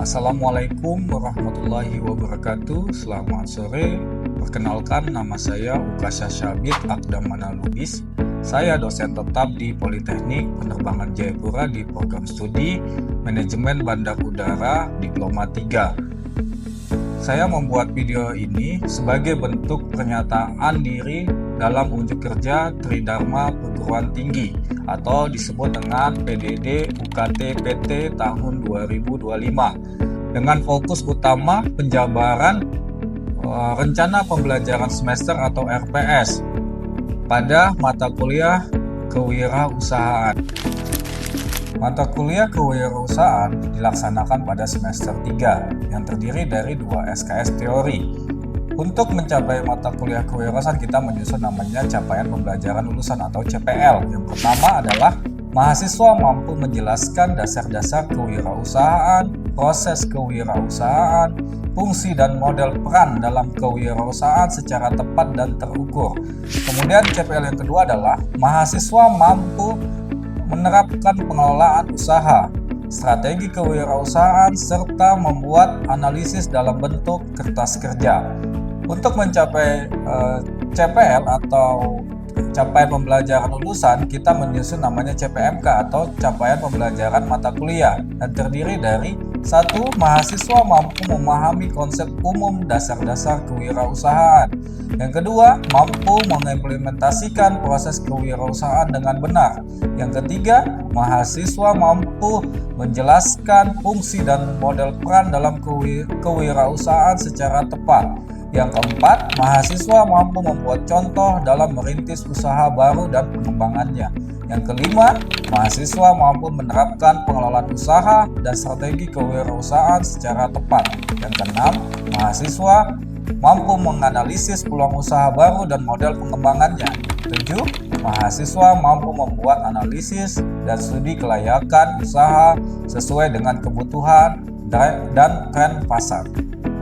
Assalamualaikum warahmatullahi wabarakatuh. Selamat sore. Perkenalkan, nama saya Ukasha Syabit Akdamana Lubis. Saya dosen tetap di Politeknik Penerbangan Jayapura di program studi Manajemen Bandar Udara Diploma 3. Saya membuat video ini sebagai bentuk pernyataan diri dalam unjuk kerja Tridharma Perguruan Tinggi atau disebut dengan PDD UKT PT tahun 2025 dengan fokus utama penjabaran rencana pembelajaran semester atau RPS pada mata kuliah kewirausahaan. Mata kuliah kewirausahaan dilaksanakan pada semester 3 yang terdiri dari 2 SKS teori. Untuk mencapai mata kuliah kewirausahaan, kita menyusun namanya capaian pembelajaran lulusan atau CPL. Yang pertama adalah mahasiswa mampu menjelaskan dasar-dasar kewirausahaan, proses kewirausahaan, fungsi dan model peran dalam kewirausahaan secara tepat dan terukur. Kemudian CPL yang kedua adalah mahasiswa mampu menerapkan pengelolaan usaha, strategi kewirausahaan, serta membuat analisis dalam bentuk kertas kerja. Untuk mencapai CPL atau capaian pembelajaran lulusan, kita menyusun namanya CPMK atau capaian pembelajaran mata kuliah dan terdiri dari 1. Mahasiswa mampu memahami konsep umum dasar-dasar kewirausahaan. Yang kedua, mampu mengimplementasikan proses kewirausahaan dengan benar. Yang ketiga, mahasiswa mampu menjelaskan fungsi dan model peran dalam kewirausahaan secara tepat. Yang keempat, mahasiswa mampu membuat contoh dalam merintis usaha baru dan pengembangannya. Yang kelima, mahasiswa mampu menerapkan pengelolaan usaha dan strategi kewirausahaan secara tepat. Yang keenam, mahasiswa mampu menganalisis peluang usaha baru dan model pengembangannya. 7. Mahasiswa mampu membuat analisis dan studi kelayakan usaha sesuai dengan kebutuhan dan tren pasar.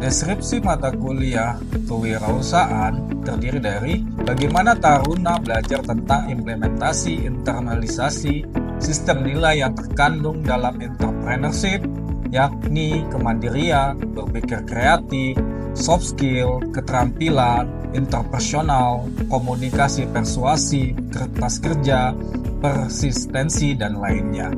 Deskripsi mata kuliah kewirausahaan terdiri dari bagaimana taruna belajar tentang implementasi internalisasi sistem nilai yang terkandung dalam entrepreneurship, yakni kemandirian, berpikir kreatif, soft skill, keterampilan, interpersonal, komunikasi persuasi, kertas kerja, persistensi, dan lainnya.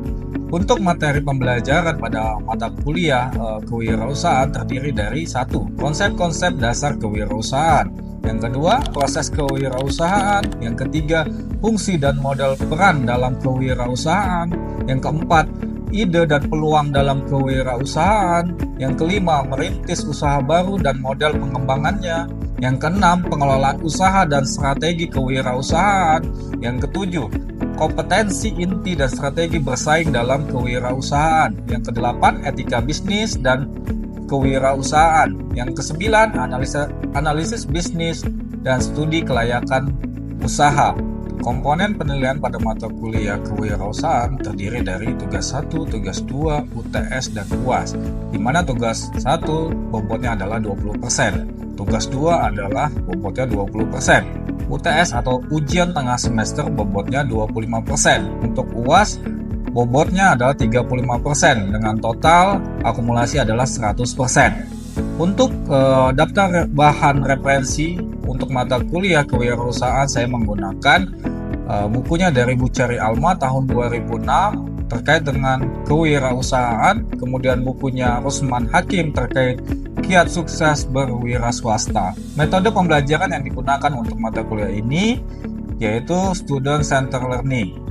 Untuk materi pembelajaran pada mata kuliah kewirausahaan terdiri dari 1. Konsep-konsep dasar kewirausahaan. Yang kedua, proses kewirausahaan. Yang ketiga, fungsi dan model peran dalam kewirausahaan. Yang keempat, ide dan peluang dalam kewirausahaan. Yang kelima, merintis usaha baru dan model pengembangannya. Yang keenam, pengelolaan usaha dan strategi kewirausahaan. Yang ketujuh, kompetensi inti dan strategi bersaing dalam kewirausahaan. Yang kedelapan, etika bisnis dan kewirausahaan. Yang kesembilan, analisis bisnis dan studi kelayakan usaha. Komponen penilaian pada mata kuliah kewirausahaan terdiri dari tugas 1, tugas 2, UTS, dan UAS, di mana tugas 1 bobotnya adalah 20%, tugas 2 adalah bobotnya 20%, UTS atau ujian tengah semester bobotnya 25%, untuk UAS bobotnya adalah 35% dengan total akumulasi adalah 100%. Untuk daftar bahan referensi untuk mata kuliah kewirausahaan, saya menggunakan bukunya dari Bucari Alma tahun 2006 terkait dengan kewirausahaan, kemudian bukunya Rusman Hakim terkait kiat sukses berwira swasta. Metode pembelajaran yang digunakan untuk mata kuliah ini yaitu Student Center Learning.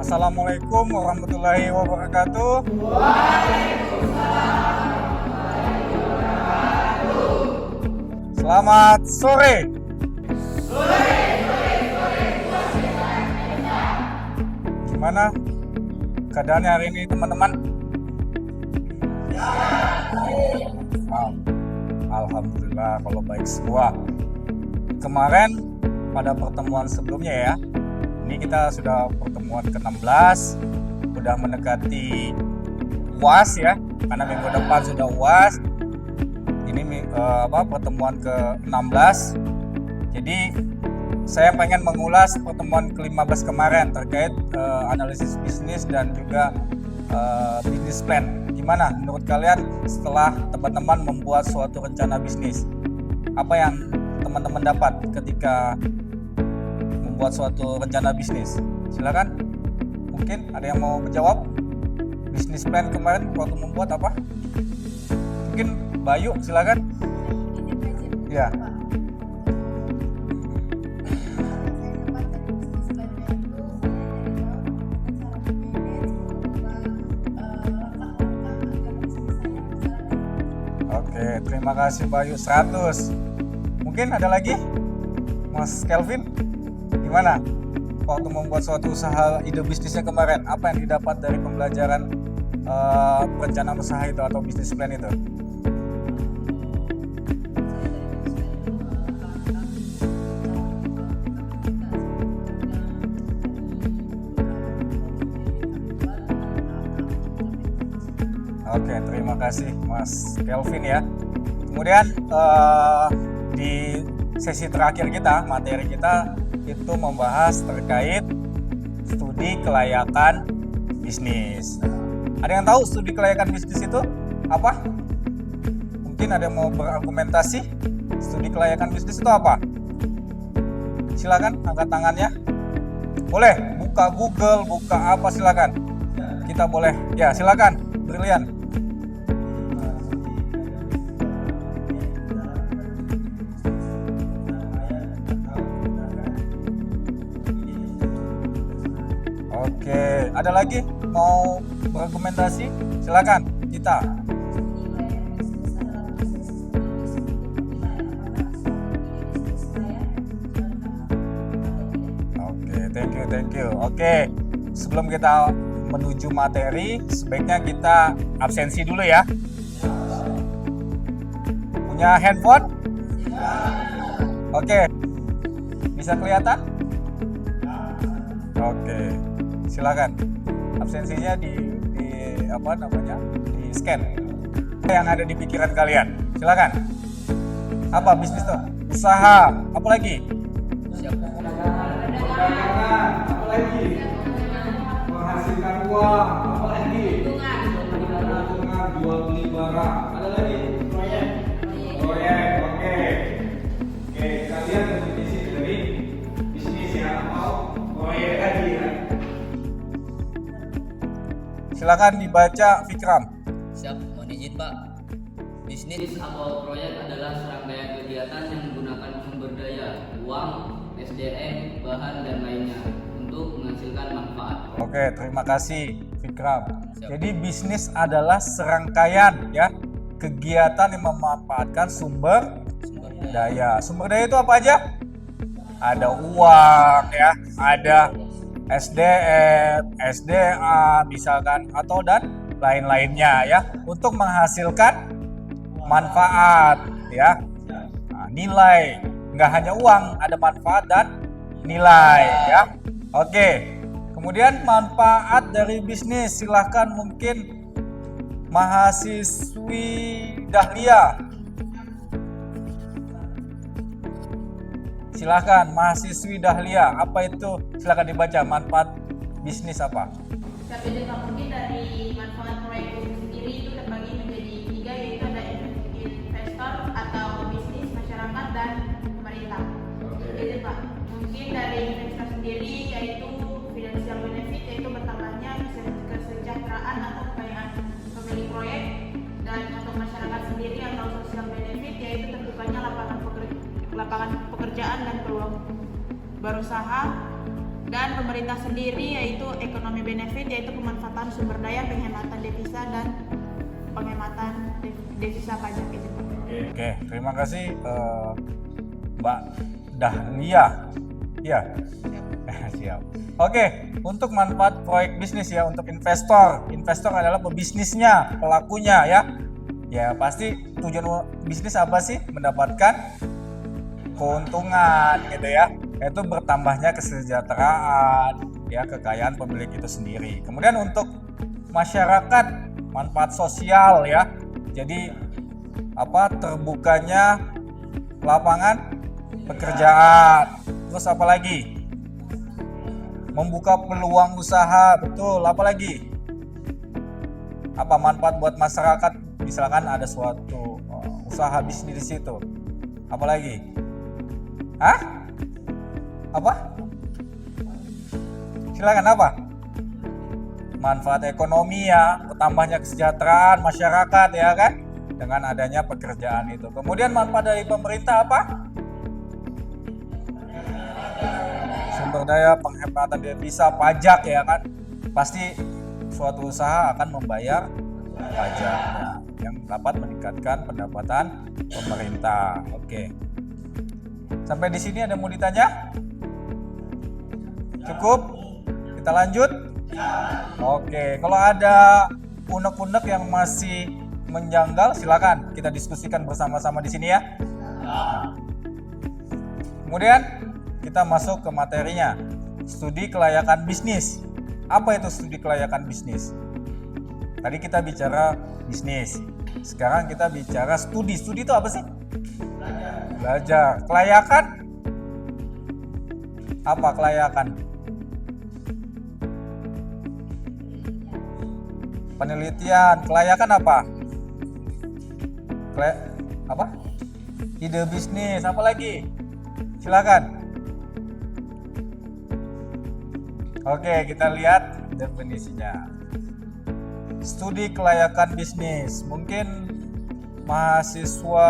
Assalamualaikum warahmatullahi wabarakatuh. Waalaikumsalam warahmatullahi wabarakatuh. Selamat sore. Gimana keadaannya hari ini teman-teman? Wow. Alhamdulillah kalau baik semua. Kemarin pada pertemuan sebelumnya ya, ini kita sudah pertemuan ke-16, udah mendekati UAS ya, karena minggu depan sudah UAS. Ini pertemuan ke-16. Jadi saya pengen mengulas pertemuan ke-15 kemarin terkait analisis bisnis dan juga business plan. Gimana menurut kalian setelah teman-teman membuat suatu rencana bisnis? Apa yang teman-teman dapat ketika membuat suatu rencana bisnis? Silakan. Mungkin ada yang mau menjawab? Business plan kemarin waktu membuat apa? Mungkin Bayu, silakan. Ya. Oke, terima kasih Bayu 100. Mungkin ada lagi? Mas Kelvin, gimana? Waktu membuat suatu usaha ide bisnisnya kemarin, apa yang didapat dari pembelajaran perencanaan usaha itu atau bisnis plan itu? Oke, terima kasih Mas Kelvin ya. Kemudian di sesi terakhir kita, materi kita itu membahas terkait studi kelayakan bisnis. Ada yang tahu studi kelayakan bisnis itu apa? Mungkin ada yang mau berargumentasi. Studi kelayakan bisnis itu apa? Silakan angkat tangannya. Boleh buka Google, buka apa silakan. Kita boleh. Ya, silakan. Brilian. Oke, ada lagi mau berargumentasi? Silakan, kita. Oke, thank you. Oke, sebelum kita menuju materi, sebaiknya kita absensi dulu ya. Punya handphone? Oke, bisa kelihatan? Oke. Silakan, absensinya di scan yang ada di pikiran kalian. Silakan. Apa bisnis tuh? Usaha. Apa lagi? Perdagangan. Apa lagi? Menghasilkan uang. Apa lagi? Keuntungan jual beli barang. Ada lagi? Proyek. Oke. Kalian definisi dari bisnis ya atau proyek tadi ya. Silakan dibaca Fikram. Siap, mohon izin Pak. Bisnis atau proyek adalah serangkaian kegiatan yang menggunakan sumber daya, uang, SDM, bahan, dan lainnya untuk menghasilkan manfaat. Oke, terima kasih Fikram. Siap. Jadi bisnis adalah serangkaian ya kegiatan yang memanfaatkan sumber daya. Sumber daya itu apa aja? Ada uang ya, ada SDM, SDA misalkan atau dan lain-lainnya ya untuk menghasilkan manfaat ya. Nah, nilai, nggak hanya uang, ada manfaat dan nilai ya. Oke. Kemudian manfaat dari bisnis, silahkan mungkin mahasiswi Dahlia. Silakan mahasiswi Dahlia, apa itu? Silakan dibaca manfaat bisnis apa? Tapi juga mungkin dari manfaat proyek itu sendiri itu terbagi menjadi 3, yaitu ada investor atau bisnis, masyarakat, dan pemerintah. Jadi Pak, mungkin dari investor sendiri yaitu financial benefit, yaitu bertambahnya kesejahteraan atau kekayaan pemilik proyek, dan untuk masyarakat sendiri atau social benefit yaitu terbukanya lapangan pekerjaan dan peluang berusaha, dan pemerintah sendiri yaitu ekonomi benefit yaitu pemanfaatan sumber daya, penghematan devisa, dan penghematan devisa pajak itu. Oke, Oke, terima kasih Mbak Dahlia. Iya. Siap. Oke, untuk manfaat proyek bisnis ya untuk investor. Investor adalah pebisnisnya, pelakunya ya. Ya, pasti tujuan bisnis apa sih? Mendapatkan keuntungan gitu ya. Yaitu bertambahnya kesejahteraan, ya, kekayaan pemilik itu sendiri. Kemudian untuk masyarakat, manfaat sosial ya. Jadi terbukanya lapangan pekerjaan. Terus apa lagi? Membuka peluang usaha, betul. Apa lagi? Apa manfaat buat masyarakat? Misalkan ada suatu usaha bisnis di situ. Apa lagi? Apa? Silakan apa? Manfaat ekonomi ya, bertambahnya kesejahteraan masyarakat ya kan? Dengan adanya pekerjaan itu. Kemudian manfaat dari pemerintah apa? Sumber daya, penghematan devisa, pajak ya kan, pasti suatu usaha akan membayar pajaknya yang dapat meningkatkan pendapatan pemerintah. Oke, sampai di sini ada mau ditanya? Cukup? Kita lanjut? Oke, kalau ada unek-unek yang masih menjanggal, silakan kita diskusikan bersama-sama di sini ya. Kemudian kita masuk ke materinya, studi kelayakan bisnis. Apa itu studi kelayakan bisnis? Tadi kita bicara bisnis, sekarang kita bicara studi. Studi itu apa sih? Belajar. Kelayakan? Apa kelayakan? Penelitian. Kelayakan apa? Ide bisnis. Apa lagi? Silakan. Oke, kita lihat definisinya. Studi kelayakan bisnis. Mungkin mahasiswa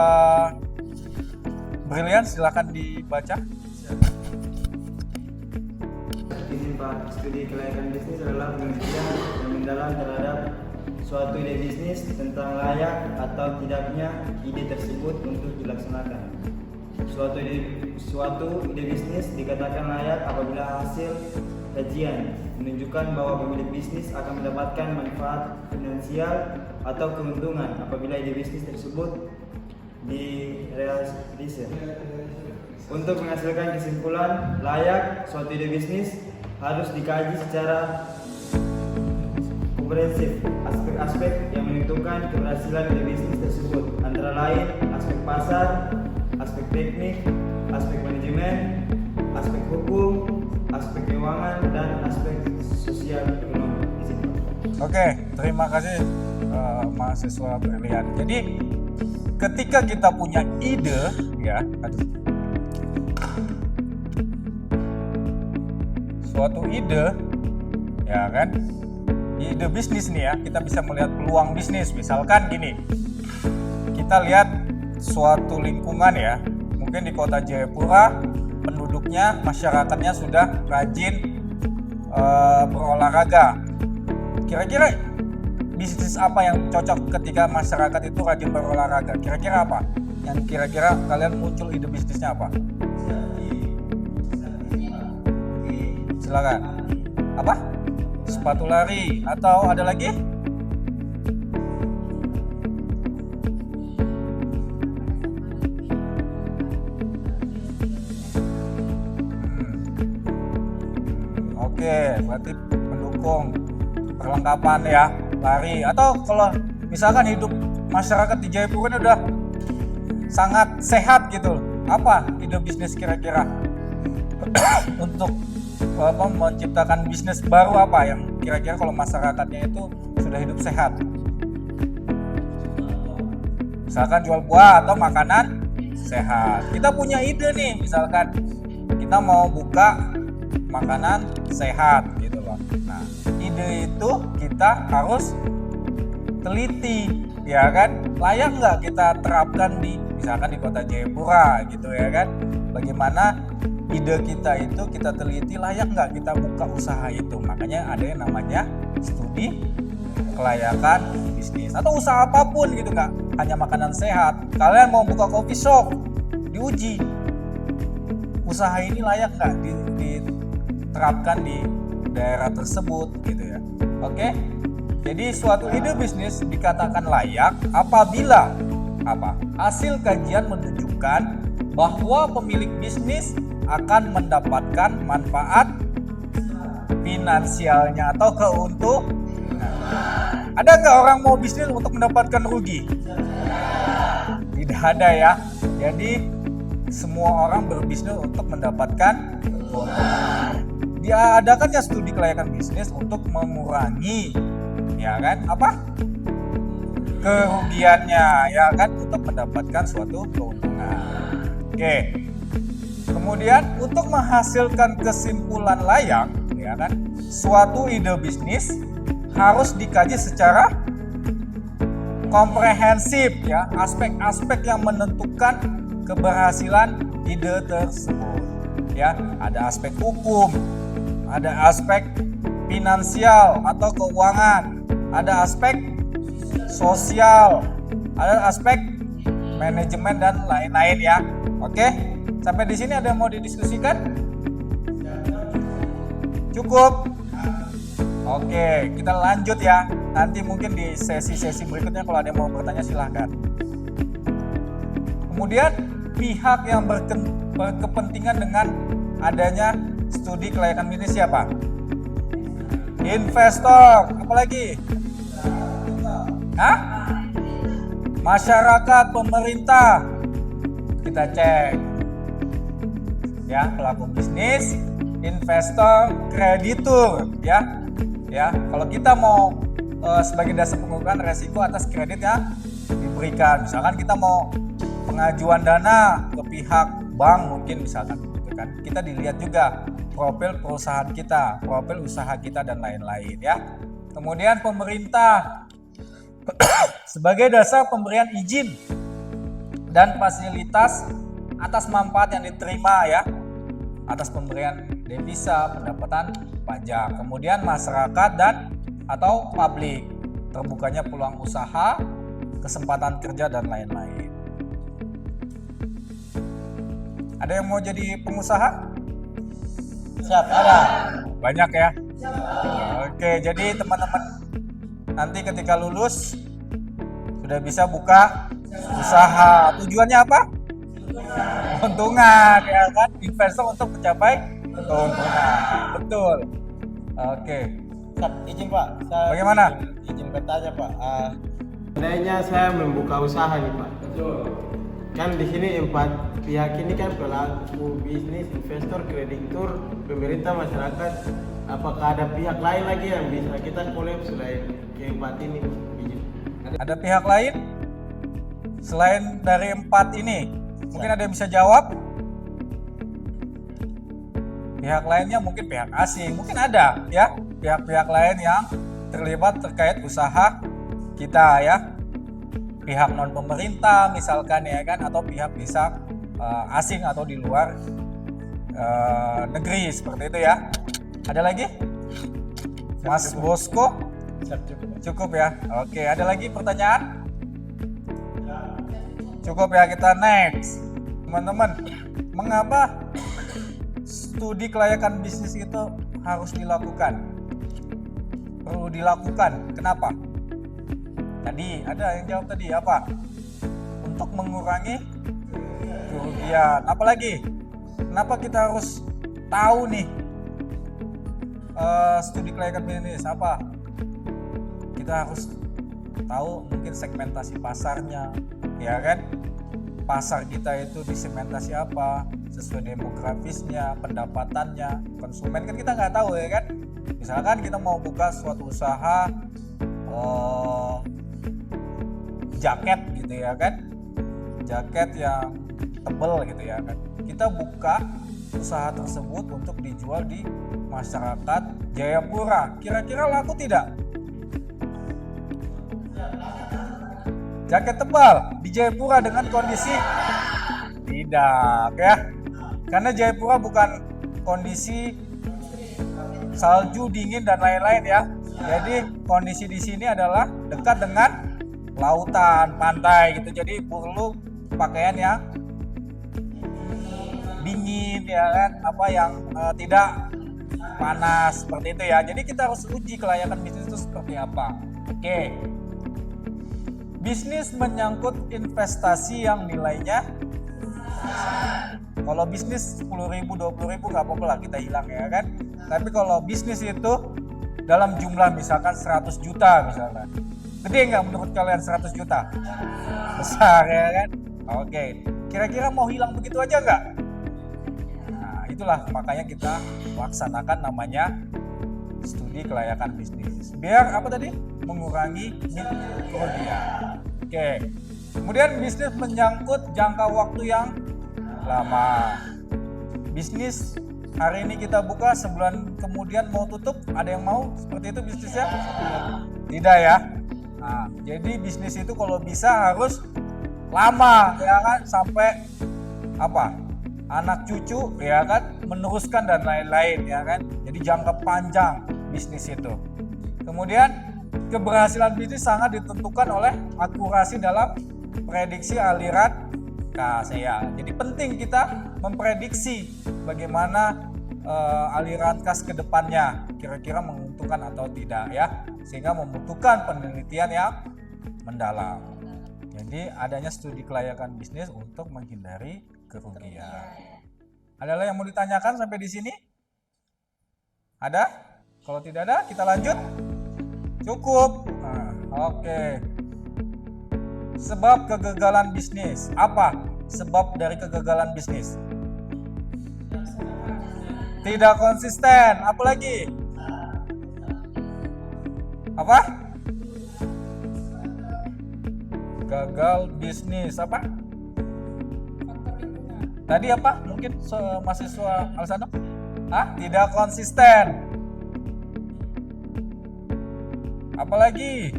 brilian, silakan dibaca. Izin Pak, studi kelayakan bisnis adalah penelitian yang mendalam terhadap suatu ide bisnis tentang layak atau tidaknya ide tersebut untuk dilaksanakan. Suatu ide bisnis dikatakan layak apabila hasil kajian menunjukkan bahwa pemilik bisnis akan mendapatkan manfaat finansial atau keuntungan apabila ide bisnis tersebut direalisasi. Untuk menghasilkan kesimpulan layak suatu ide bisnis harus dikaji secara komprehensif aspek-aspek yang menentukan keberhasilan ide bisnis tersebut, antara lain aspek pasar, aspek teknik, aspek manajemen, aspek hukum, aspek keuangan, dan aspek sosial ekonomi. Oke, terima kasih mahasiswa brilian. Jadi ketika kita punya ide ya, suatu ide ya kan, ide bisnis nih ya, kita bisa melihat peluang bisnis. Misalkan gini, kita lihat suatu lingkungan ya, mungkin di kota Jayapura penduduknya, masyarakatnya sudah rajin berolahraga. Kira-kira bisnis apa yang cocok ketika masyarakat itu rajin berolahraga? Kira-kira apa? Yang kira-kira kalian muncul ide bisnisnya apa? Silakan. Apa? Sepatu lari atau ada lagi? Oke, berarti mendukung perlengkapan ya, lari. Atau kalau misalkan hidup masyarakat di Jayapura ini udah sangat sehat gitu, apa ide bisnis kira-kira untuk menciptakan bisnis baru apa yang kira-kira kalau masyarakatnya itu sudah hidup sehat? Misalkan jual buah atau makanan sehat. Kita punya ide nih, misalkan kita mau buka makanan sehat gitu loh. Nah, ide itu kita harus teliti ya kan, layak nggak kita terapkan di misalkan di kota Jayapura gitu ya kan. Bagaimana ide kita itu kita teliti, layak nggak kita buka usaha itu. Makanya ada yang namanya studi kelayakan bisnis. bisnis atau usaha apapun gitu, nggak hanya makanan sehat. Kalian mau buka coffee shop, diuji usaha ini layak nggak diterapkan di daerah tersebut gitu ya. Oke, jadi suatu ide bisnis dikatakan layak apabila hasil kajian menunjukkan bahwa pemilik bisnis akan mendapatkan manfaat finansialnya atau keuntungan. Ada nggak orang mau bisnis untuk mendapatkan rugi? Tidak ada ya. Jadi semua orang berbisnis untuk mendapatkan keuntungan. Diadakannya studi kelayakan bisnis untuk mengurangi ya kan kerugiannya ya kan, untuk mendapatkan suatu keuntungan. Oke. Kemudian untuk menghasilkan kesimpulan layak ya kan, suatu ide bisnis harus dikaji secara komprehensif ya, aspek-aspek yang menentukan keberhasilan ide tersebut ya. Ada aspek hukum, ada aspek finansial atau keuangan, ada aspek sosial, ada aspek manajemen dan lain-lain ya. Oke, sampai di sini ada yang mau didiskusikan? Cukup? Oke, kita lanjut ya. Nanti mungkin di sesi-sesi berikutnya kalau ada yang mau bertanya silahkan. Kemudian pihak yang berkepentingan dengan adanya studi kelayakan bisnis siapa? Investor, apalagi? Masyarakat, pemerintah. Kita cek ya, pelaku bisnis, investor, kreditur ya. Kalau kita mau sebagai dasar pengukuran resiko atas kredit ya diberikan. Misalkan kita mau pengajuan dana ke pihak bank mungkin misalkan gitu kan. Kita dilihat juga profil perusahaan kita, profil usaha kita dan lain-lain ya. Kemudian pemerintah sebagai dasar pemberian izin dan fasilitas atas manfaat yang diterima ya, atas pemberian devisa, pendapatan pajak. Kemudian masyarakat dan atau publik, terbukanya peluang usaha, kesempatan kerja dan lain-lain. Ada yang mau jadi pengusaha? Siap, ada. Banyak ya. Oke, jadi teman-teman nanti ketika lulus sudah bisa buka usaha. Tujuannya apa? Keuntungan ya kan, investor untuk mencapai keuntungan. Betul. Oke. Izin Pak, saya Bagaimana? izin bertanya Pak. Seandainya saya membuka usaha nih Pak. Betul. Kan di sini 4 pihak ini kan pelaku bisnis, investor, kreditur, pemerintah, masyarakat. Apakah ada pihak lain lagi yang bisa kita collab selain ke-4 ini? Izin. Ada pihak lain selain dari 4 ini? Mungkin ada yang bisa jawab? Pihak lainnya mungkin pihak asing, mungkin ada ya pihak-pihak lain yang terlibat terkait usaha kita ya. Pihak non pemerintah misalkan ya kan, atau pihak bisa asing atau di luar negeri seperti itu ya. Ada lagi? Mas Bosco? Cukup ya. Oke, ada lagi pertanyaan? Cukup ya, kita next. Teman-teman, mengapa studi kelayakan bisnis itu harus dilakukan? Perlu dilakukan. Kenapa? Tadi ada yang jawab tadi apa? Untuk mengurangi kerugian. Apalagi? Kenapa kita harus tahu nih studi kelayakan bisnis apa? Kita harus tahu mungkin segmentasi pasarnya, ya kan? Pasar kita itu disegmentasi apa, sesuai demografisnya, pendapatannya, konsumen kan kita nggak tahu ya kan. Misalkan kita mau buka suatu usaha jaket gitu ya kan, jaket yang tebal gitu ya kan, kita buka usaha tersebut untuk dijual di masyarakat Jayapura, kira-kira laku tidak? Jaket tebal di Jayapura dengan kondisi tidak ya, karena Jayapura bukan kondisi salju dingin dan lain-lain ya, Jadi kondisi di sini adalah dekat dengan lautan, pantai gitu. Jadi perlu pakaian yang dingin ya kan, apa yang tidak panas seperti itu ya. Jadi kita harus uji kelayakan bisnis itu seperti apa. Oke. Bisnis menyangkut investasi yang nilainya, kalau bisnis 10.000, 20.000 nggak apa-apa lah kita hilang ya kan. Tapi kalau bisnis itu dalam jumlah misalkan 100 juta misalkan, gede nggak menurut kalian 100 juta? Besar ya kan? Oke. Kira-kira mau hilang begitu aja nggak? Nah itulah makanya kita laksanakan namanya studi kelayakan bisnis. Biar apa tadi? Mengurangi kerugian. Oke. Kemudian bisnis menyangkut jangka waktu yang lama. Bisnis hari ini kita buka, sebulan kemudian mau tutup, ada yang mau seperti itu bisnisnya? Tidak ya. Nah, jadi bisnis itu kalau bisa harus lama ya kan, sampai apa? Anak cucu ya kan, meneruskan dan lain-lain ya kan. Jadi jangka panjang bisnis itu. Kemudian keberhasilan bisnis sangat ditentukan oleh akurasi dalam prediksi aliran kas ya. Jadi penting kita memprediksi bagaimana aliran kas ke depannya, kira-kira menguntungkan atau tidak ya, sehingga membutuhkan penelitian yang mendalam. Jadi adanya studi kelayakan bisnis untuk menghindari kerugian. Ada yang mau ditanyakan sampai di sini? Ada? Kalau tidak ada, kita lanjut. Cukup. Nah, oke. Sebab kegagalan bisnis. Apa sebab dari kegagalan bisnis? Tidak konsisten. Apa lagi? Apa? Gagal bisnis. Apa? Tadi apa? Mungkin mahasiswa Alsano? Tidak konsisten. Apalagi?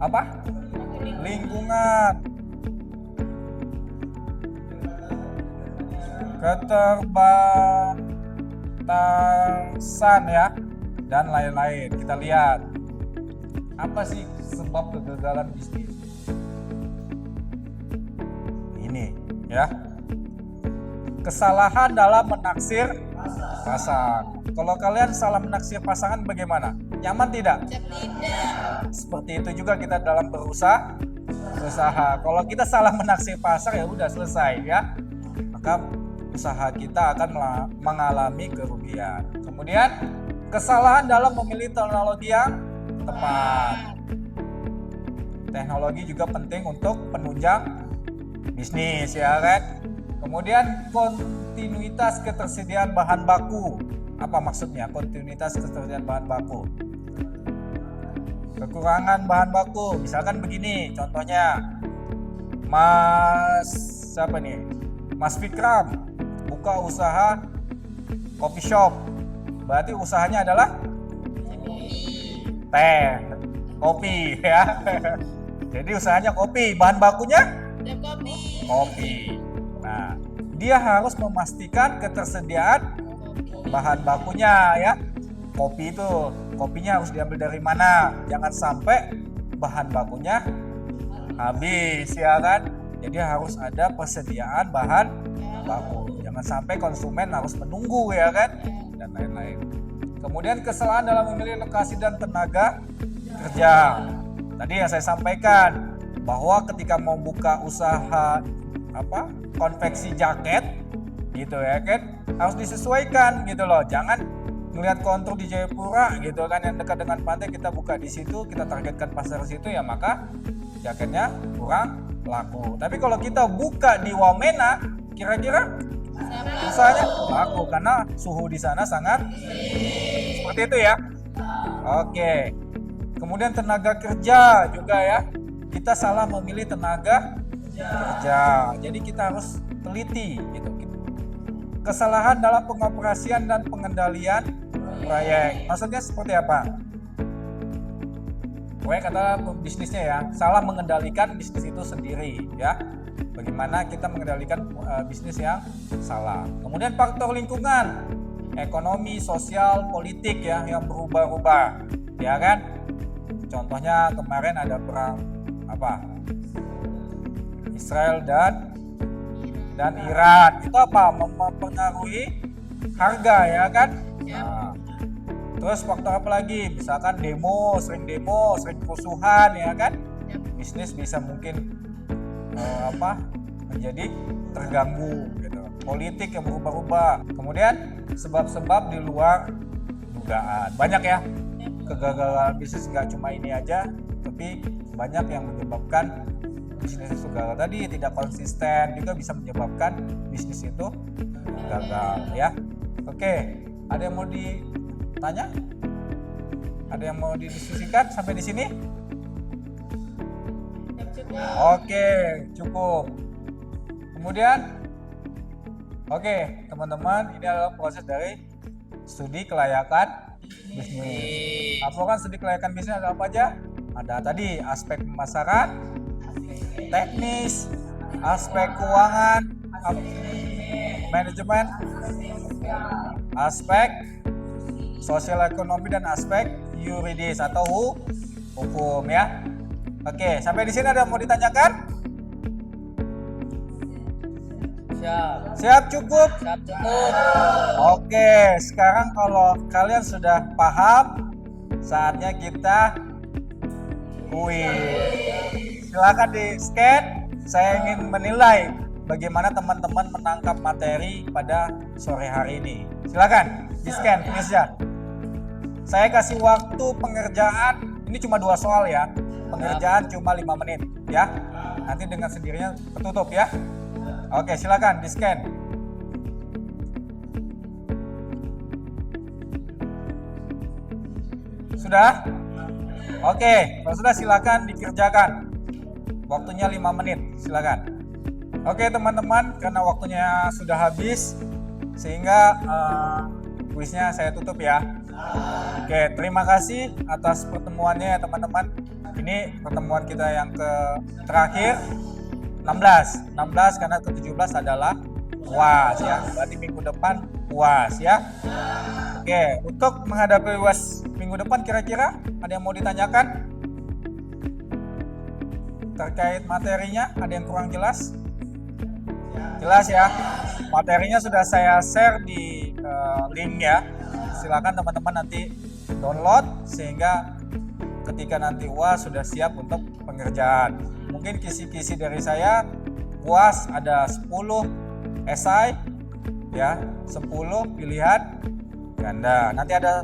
Apa? Lingkungan. Keterbatasan ya, dan lain-lain. Kita lihat apa sih sebab kegagalan bisnis ini ya. Kesalahan dalam menaksir pasangan. Kalau kalian salah menaksir pasangan bagaimana? Nyaman tidak? Tidak. Seperti itu juga kita dalam berusaha. Kalau kita salah menaksir pasar ya udah selesai ya. Maka usaha kita akan mengalami kerugian. Kemudian kesalahan dalam memilih teknologi yang tepat. Teknologi juga penting untuk penunjang bisnis ya kan. Kemudian kontinuitas ketersediaan bahan baku. Apa maksudnya kontinuitas ketersediaan bahan baku? Kekurangan bahan baku. Misalkan begini contohnya. Mas Fikram buka usaha coffee shop. Berarti usahanya adalah teh, kopi ya. Jadi usahanya kopi, bahan bakunya kopi. Nah, dia harus memastikan ketersediaan bahan bakunya ya. Kopinya harus diambil dari mana? Jangan sampai bahan bakunya habis ya kan. Jadi harus ada persediaan bahan baku. Jangan sampai konsumen harus menunggu ya kan, dan lain-lain. Kemudian kesalahan dalam memilih lokasi dan tenaga kerja. Tadi yang saya sampaikan bahwa ketika mau buka usaha konveksi jaket gitu ya kan, harus disesuaikan gitu loh. Jangan melihat kontur di Jayapura gitu kan yang dekat dengan pantai, kita buka di situ, kita targetkan pasar situ ya, maka jaketnya kurang laku. Tapi kalau kita buka di Wamena, kira-kira usahanya laku karena suhu di sana sangat seperti itu ya. Oke. Kemudian tenaga kerja juga ya. Kita salah memilih tenaga kerja. Jadi kita harus teliti gitu. Kesalahan dalam pengoperasian dan pengendalian proyek. Maksudnya seperti apa? Proyek adalah bisnisnya ya. Salah mengendalikan bisnis itu sendiri ya. Bagaimana kita mengendalikan bisnis yang salah. Kemudian faktor lingkungan. ekonomi, sosial, politik ya yang berubah-ubah, ya kan? Contohnya kemarin ada perang Israel dan Iran. Itu mempengaruhi harga, ya kan? Nah, terus faktor apa lagi? Misalkan sering kerusuhan, ya kan? Bisnis bisa mungkin menjadi terganggu gitu. Politik yang berubah-ubah. Kemudian sebab-sebab di luar dugaan. Banyak ya. Kegagalan bisnis nggak cuma ini aja, tapi banyak yang menyebabkan bisnis itu gagal. Tadi tidak konsisten juga bisa menyebabkan bisnis itu gagal ya. Oke, ada yang mau ditanya? Ada yang mau didiskusikan sampai di sini? Oke, cukup. Kemudian, teman-teman, ini adalah proses dari studi kelayakan bisnis. Laporan studi kelayakan bisnis ada apa aja? Ada tadi aspek pemasaran, teknis, aspek keuangan, manajemen, aspek sosial ekonomi, dan aspek yuridis atau hukum ya. Oke, sampai di sini ada yang mau ditanyakan? Siap cukup? Siap cukup. Oke, sekarang kalau kalian sudah paham, saatnya kita kuis. Silakan di scan. Saya ingin menilai bagaimana teman-teman menangkap materi pada sore hari ini. Silakan di scan kuisnya. Saya kasih waktu pengerjaan, ini cuma 2 soal ya. Pengerjaan cuma 5 menit ya. Nanti dengan sendirinya tertutup ya. Oke, silakan di scan. Sudah? Oke, kalau sudah silakan dikerjakan. Waktunya 5 menit, silakan. Oke teman-teman, karena waktunya sudah habis, sehingga kuisnya saya tutup ya. Oke, terima kasih atas pertemuannya ya teman-teman. Ini pertemuan kita yang terakhir 16 karena ke-17 adalah UAS ya. Berarti minggu depan UAS ya. Oke, untuk menghadapi UAS minggu depan kira-kira ada yang mau ditanyakan? Terkait materinya ada yang kurang jelas? Jelas ya. Materinya sudah saya share di link ya. Silakan teman-teman nanti download sehingga ketika nanti UAS sudah siap untuk pengerjaan. Mungkin kisi-kisi dari saya, UAS ada 10 esai ya, 10 pilihan ganda. Nanti ada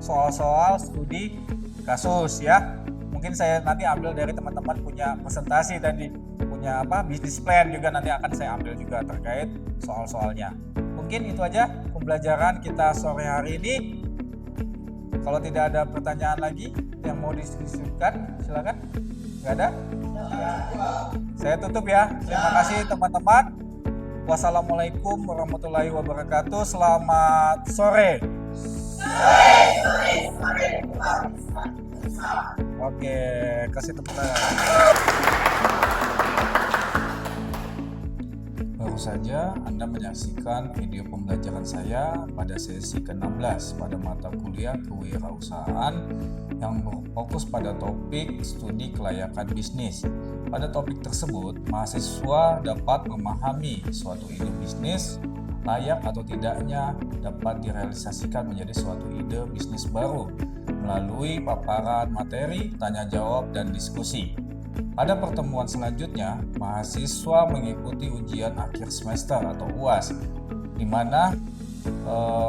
soal-soal studi kasus ya. Mungkin saya nanti ambil dari teman-teman punya presentasi tadi, punya bisnis plan juga nanti akan saya ambil juga terkait soal-soalnya. Mungkin itu aja pembelajaran kita sore hari ini. Kalau tidak ada pertanyaan lagi yang mau didiskusikan, silakan. Nggak ada? Saya tutup ya. Terima kasih teman-teman. Wassalamualaikum warahmatullahi wabarakatuh. Selamat sore. Oke, kasih tepuk tangan. Baru saja Anda menyaksikan video pembelajaran saya pada sesi ke-16 pada mata kuliah kewirausahaan yang berfokus pada topik studi kelayakan bisnis. Pada topik tersebut, mahasiswa dapat memahami suatu ide bisnis layak atau tidaknya dapat direalisasikan menjadi suatu ide bisnis baru melalui paparan materi, tanya jawab, dan diskusi. Pada pertemuan selanjutnya, mahasiswa mengikuti ujian akhir semester atau UAS, di mana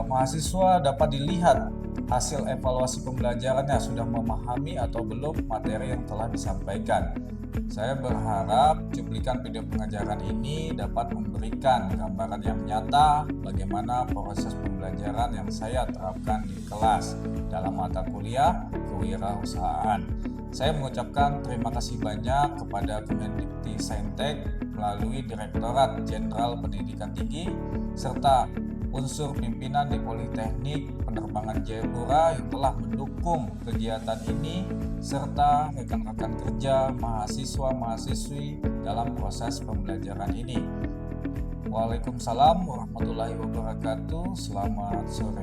mahasiswa dapat dilihat hasil evaluasi pembelajarannya sudah memahami atau belum materi yang telah disampaikan. Saya berharap cuplikan video pengajaran ini dapat memberikan gambaran yang nyata bagaimana proses pembelajaran yang saya terapkan di kelas dalam mata kuliah kewirausahaan. Saya mengucapkan terima kasih banyak kepada Kemendikti-Saintek melalui Direktorat Jenderal Pendidikan Tinggi serta unsur pimpinan di Politeknik Penerbangan Jayapura yang telah mendukung kegiatan ini serta rekan-rekan kerja, mahasiswa-mahasiswi dalam proses pembelajaran ini. Waalaikumsalam warahmatullahi wabarakatuh. Selamat sore.